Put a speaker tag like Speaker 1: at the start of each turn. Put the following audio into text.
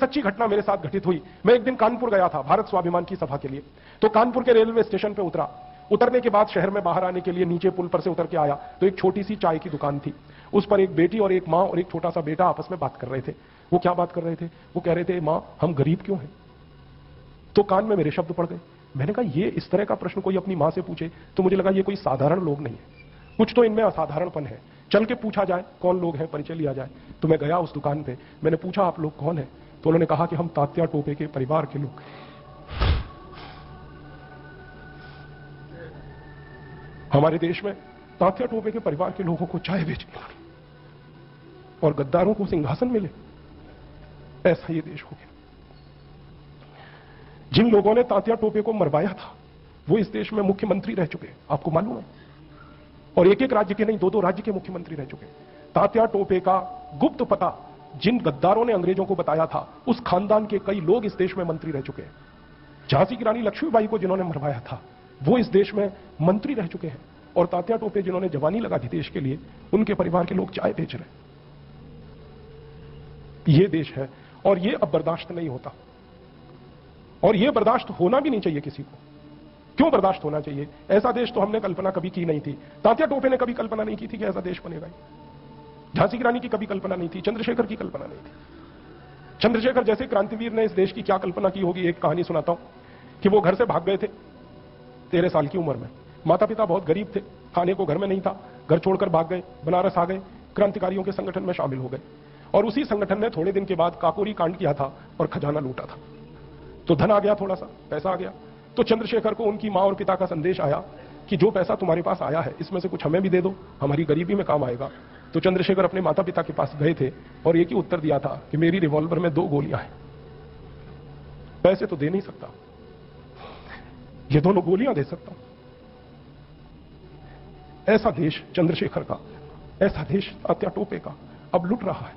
Speaker 1: सच्ची घटना मेरे साथ घटित हुई। मैं एक दिन कानपुर गया था भारत स्वाभिमान की सभा के लिए। तो कानपुर के रेलवे स्टेशन पे उतरा। उतरने के बाद शहर में बाहर आने के लिए नीचे पुल पर से उतर के आया तो एक छोटी सी चाय की दुकान थी। उस पर एक बेटी और एक मां और एक छोटा सा बेटा आपस में बात कर रहे थे। वो क्या बात कर रहे थे? वो कह रहे थे, मां हम गरीब क्यों हैं? तो कान में मेरे शब्द पड़ गए। मैंने कहा ये इस तरह का प्रश्न कोई अपनी मां से पूछे तो मुझे लगा ये कोई साधारण लोग नहीं है, कुछ तो इनमें असाधारणपन है। चल के पूछा जाए कौन लोग हैं, परिचय लिया जाए। तो मैं गया उस दुकान पे, मैंने पूछा आप लोग कौन हैं? तो उन्होंने कहा कि हम तात्या टोपे के परिवार के लोग। हमारे देश में तात्या टोपे के परिवार के लोगों को चाय बेचनी पड़ी और गद्दारों को सिंहासन मिले, ऐसा ये देश हो गया। जिन लोगों ने तात्या टोपे को मरवाया था वो इस देश में मुख्यमंत्री रह चुके, आपको मालूम है? और एक एक राज्य के नहीं, दो दो राज्य के मुख्यमंत्री रह चुके। तात्या टोपे का गुप्त पता जिन गद्दारों ने अंग्रेजों को बताया था, उस खानदान के कई लोग इस देश में मंत्री रह चुके हैं। झांसी की रानी लक्ष्मीबाई को जिन्होंने मरवाया था वो इस देश में मंत्री रह चुके हैं। और तात्या टोपे जिन्होंने जवानी लगा दी देश के लिए, उनके परिवार के लोग चाय बेच रहे हैं। ये देश है और ये अब बर्दाश्त नहीं होता, और ये बर्दाश्त होना भी नहीं चाहिए किसी को। क्यों बर्दाश्त होना चाहिए? ऐसा देश तो हमने कल्पना कभी की नहीं थी। तात्या टोपे ने कभी कल्पना नहीं की थी कि ऐसा देश बनेगा। झांसी की रानी की कभी कल्पना नहीं थी, चंद्रशेखर की कल्पना नहीं थी। चंद्रशेखर जैसे क्रांतिवीर ने इस देश की क्या कल्पना की होगी। एक कहानी सुनाता हूं कि वो घर से भाग गए थे 13 साल की उम्र में। माता पिता बहुत गरीब थे, खाने को घर में नहीं था, घर छोड़कर भाग गए, बनारस आ गए, क्रांतिकारियों के संगठन में शामिल हो गए। और उसी संगठन ने थोड़े दिन के बाद काकोरी कांड किया था और खजाना लूटा था। तो धन आ गया, थोड़ा सा पैसा आ गया। तो चंद्रशेखर को उनकी मां और पिता का संदेश आया कि जो पैसा तुम्हारे पास आया है इसमें से कुछ हमें भी दे दो, हमारी गरीबी में काम आएगा। तो चंद्रशेखर अपने माता पिता के पास गए थे और एक ही उत्तर दिया था कि मेरी रिवॉल्वर में 2 गोलियां हैं, पैसे तो दे नहीं सकता, ये दोनों गोलियां दे सकता हूं। ऐसा देश चंद्रशेखर का, ऐसा देश तात्या टोपे का अब लुट रहा है।